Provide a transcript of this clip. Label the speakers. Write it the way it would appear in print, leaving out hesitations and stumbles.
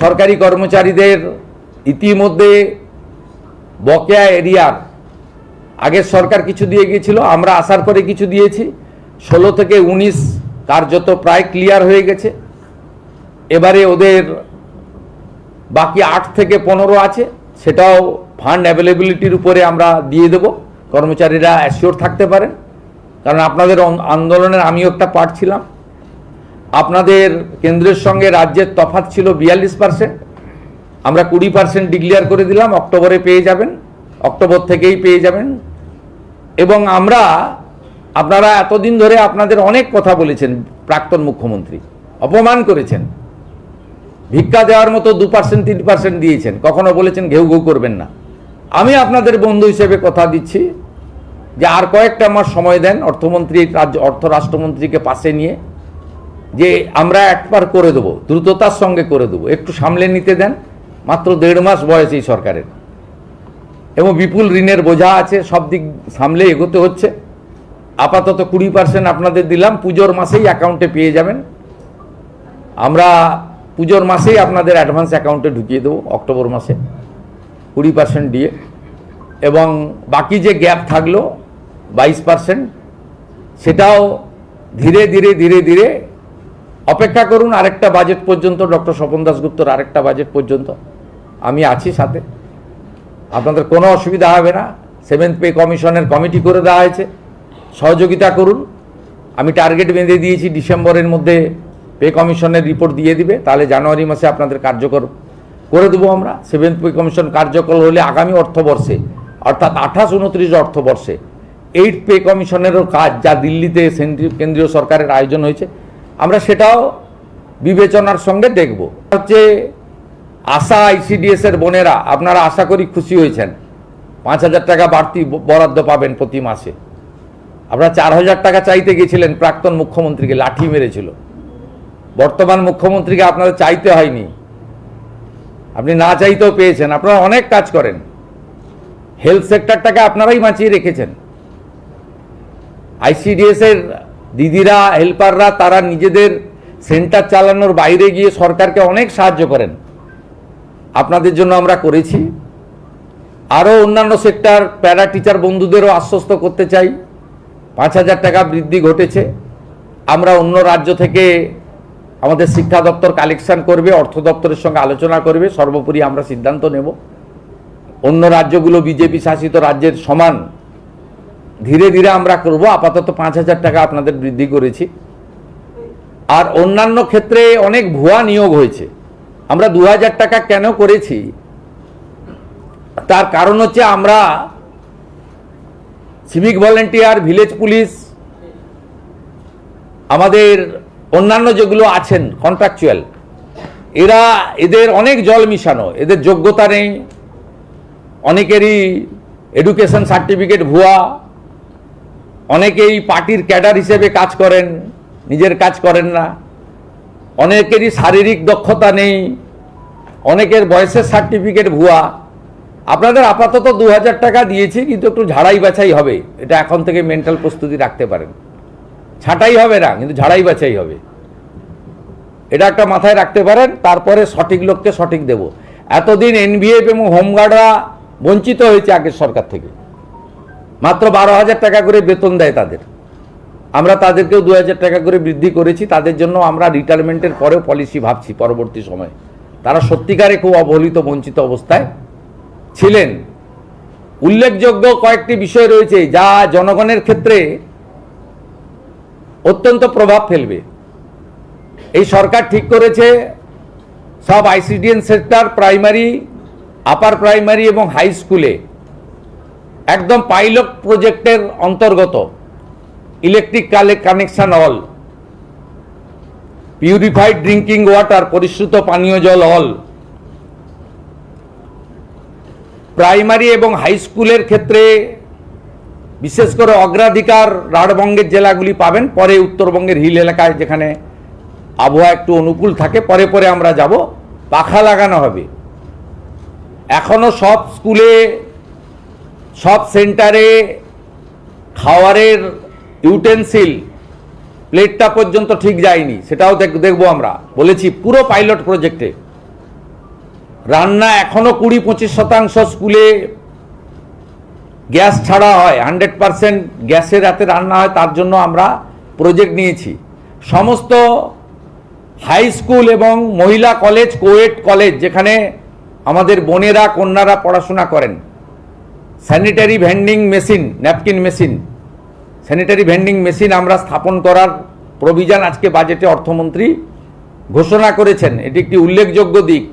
Speaker 1: সরকারি কর্মচারীদের ইতিমধ্যে বকেয়া এরিয়ার আগের সরকার কিছু দিয়ে গিয়েছিল, আমরা আসার পরে কিছু দিয়েছি। 16 থেকে 19 কার্যত প্রায় ক্লিয়ার হয়ে গেছে। এবারে ওদের বাকি 8 থেকে 15 আছে, সেটাও ফান্ড অ্যাভেলেবিলিটির উপরে আমরা দিয়ে দেব, কর্মচারীরা অ্যাসিওর থাকতে পারেন। কারণ আপনাদের আন্দোলনের আমিও একটা পার্ট ছিলাম। আপনাদের কেন্দ্রের সঙ্গে রাজ্যের তফাৎ ছিল 42%, আমরা 20% ডিক্লেয়ার করে দিলাম, অক্টোবরে পেয়ে যাবেন, অক্টোবর থেকেই পেয়ে যাবেন। এবং আপনারা এতদিন ধরে আপনাদের অনেক কথা বলেছেন, প্রাক্তন মুখ্যমন্ত্রী অপমান করেছেন, ভিক্ষা দেওয়ার মতো 2% 3% দিয়েছেন, কখনো বলেছেন ঘেউ ঘেউ করবেন না। আমি আপনাদের বন্ধু হিসেবে কথা দিচ্ছি যে আর কয়েকটা মাস সময় দেন, অর্থ রাষ্ট্রমন্ত্রীকে পাশে নিয়ে, যে আমরা একবার করে দেবো, দ্রুততার সঙ্গে করে দেবো, একটু সামলে নিতে দেন। মাত্র 1.5 মাস বয়স এই সরকারের, এবং বিপুল ঋণের বোঝা আছে, সব দিক সামলে এগোতে হচ্ছে। আপাতত 20% আপনাদের দিলাম, পুজোর মাসেই অ্যাকাউন্টে পেয়ে যাবেন। আমরা পুজোর মাসেই আপনাদের অ্যাডভান্স অ্যাকাউন্টে ঢুকিয়ে দেবো, অক্টোবর মাসে 20% দিয়ে। এবং বাকি যে গ্যাপ থাকলো 22%, সেটাও ধীরে ধীরে ধীরে ধীরে অপেক্ষা করুন আরেকটা বাজেট পর্যন্ত, ডক্টর স্বপন দাশগুপ্তর আরেকটা বাজেট পর্যন্ত আমি আছি সাথে, আপনাদের কোনো অসুবিধা হবে না। 7th পে কমিশনের কমিটি করে দেওয়া হয়েছে, সহযোগিতা করুন। আমি টার্গেট বেঁধে দিয়েছি, ডিসেম্বরের মধ্যে পে কমিশনের রিপোর্ট দিয়ে দিবে, তাহলে জানুয়ারি মাসে আপনাদের কার্যকর করে দেবো আমরা। 7th পে কমিশন কার্যকর হলে আগামী অর্থবর্ষে, অর্থাৎ 28-29 অর্থবর্ষে 8th পে কমিশনেরও কাজ, যা দিল্লিতে কেন্দ্রীয় সরকারের আয়োজন হয়েছে, আমরা সেটাও বিবেচনার সঙ্গে দেখব। হচ্ছে আশা ICDS এর বোনেরা, আপনারা আশা করি খুশি হয়েছেন, 5,000 টাকা বাড়তি বরাদ্দ পাবেন প্রতি মাসে। আপনারা 4,000 টাকা চাইতে গেছিলেন, প্রাক্তন মুখ্যমন্ত্রীকে লাঠি মেরেছিল। বর্তমান মুখ্যমন্ত্রীকে আপনাদের চাইতে হয়নি, আপনি না চাইতেও পেয়েছেন। আপনারা অনেক কাজ করেন, হেলথ সেক্টরটাকে আপনারাই বাঁচিয়ে রেখেছেন। ICDS এর দিদিরা, হেল্পাররা, তারা নিজেদের সেন্টার চালানোর বাইরে গিয়ে সরকারকে অনেক সাহায্য করেন, আপনাদের জন্য আমরা করেছি। আরও অন্যান্য সেক্টর, প্যারা টিচার বন্ধুদেরও আশ্বস্ত করতে চাই, 5,000 টাকা বৃদ্ধি ঘটেছে। আমরা অন্য রাজ্য থেকে আমাদের শিক্ষা দপ্তর কালেকশন করবে, অর্থ দপ্তরের সঙ্গে আলোচনা করবে, সর্বোপরি আমরা সিদ্ধান্ত নেব। অন্য রাজ্যগুলো বিজেপি শাসিত রাজ্যের সমান ধীরে ধীরে আমরা করব। আপাতত 5,000 টাকা আপনাদের বৃদ্ধি করেছি। আর অন্যান্য ক্ষেত্রে অনেক ভুয়া নিয়োগ হয়েছে। আমরা 2,000 টাকা কেন করেছি, তার কারণ হচ্ছে আমরা সিভিক ভলেন্টিয়ার, ভিলেজ পুলিশ, আমাদের অন্যান্য যেগুলো আছেন কন্ট্রাকচুয়াল, এদের অনেক জল মিশানো, এদের যোগ্যতা নেই, অনেকেরই এডুকেশন সার্টিফিকেট ভুয়া, অনেকেই পার্টির ক্যাডার হিসেবে কাজ করেন, নিজের কাজ করেন না, অনেকেরই শারীরিক দক্ষতা নেই, অনেকের বয়সের সার্টিফিকেট ভুয়া। আপনাদের আপাতত 2,000 টাকা দিয়েছি, কিন্তু একটু ঝাড়াই বাছাই হবে, এটা এখন থেকে মেন্টাল প্রস্তুতি রাখতে পারেন। ছাঁটাই হবে না, কিন্তু ঝাড়াই বাছাই হবে, এটা একটা মাথায় রাখতে পারেন। তারপরে সঠিক লোককে সঠিক দেব। এতদিন NVF এবং হোমগার্ডরা বঞ্চিত হয়েছে আগের সরকার থেকে, মাত্র 12,000 টাকা করে বেতন দেয় তাদের, আমরা তাদেরকেও 2,000 টাকা করে বৃদ্ধি করেছি। তাদের জন্য আমরা রিটায়ারমেন্টের পরেও পলিসি ভাবছি পরবর্তী সময়ে। তারা সত্যিকারে খুব অবহেলিত, বঞ্চিত অবস্থায় ছিলেন। উল্লেখযোগ্য কয়েকটি বিষয় রয়েছে যা জনগণের ক্ষেত্রে অত্যন্ত প্রভাব ফেলবে। এই সরকার ঠিক করেছে সব ICDS sector, primary, upper primary এবং হাই স্কুলে একদম পাইলট প্রজেক্টের অন্তর্গত electric connection all, purified drinking water, পরিশ্রুত পানীয় জল অল, প্রাইমারি এবং হাই স্কুলের ক্ষেত্রে বিশেষ করে অগ্রাধিকার রাঢ়বঙ্গের জেলাগুলি পাবেন, পরে উত্তরবঙ্গের হিল এলাকায় যেখানে আবহাওয়া একটু অনুকূল থাকে, পরে পরে আমরা যাব। পাখা লাগানো হবে। এখনো সব স্কুলে, সব সেন্টারে খাওয়ারের ইউটেন্সিল, প্লেটটা পর্যন্ত ঠিক যায়নি, সেটাও দেখবো আমরা, বলেছি পুরো পাইলট প্রজেক্টে। রান্না এখনও 20-25% স্কুলে গ্যাস ছাড়া হয়, 100% গ্যাসের হাতে রান্না হয়, তার জন্য আমরা প্রজেক্ট নিয়েছি। সমস্ত হাই স্কুল এবং মহিলা কলেজ, কোয়েট কলেজ, যেখানে আমাদের বোনেরা কন্যারা পড়াশোনা করেন, sanitary vending machine, napkin machine, sanitary vending machine আমরা স্থাপন করার প্রভিশন আজকে বাজেটে অর্থমন্ত্রী ঘোষণা করেছেন। এটি একটি উল্লেখযোগ্য দিক।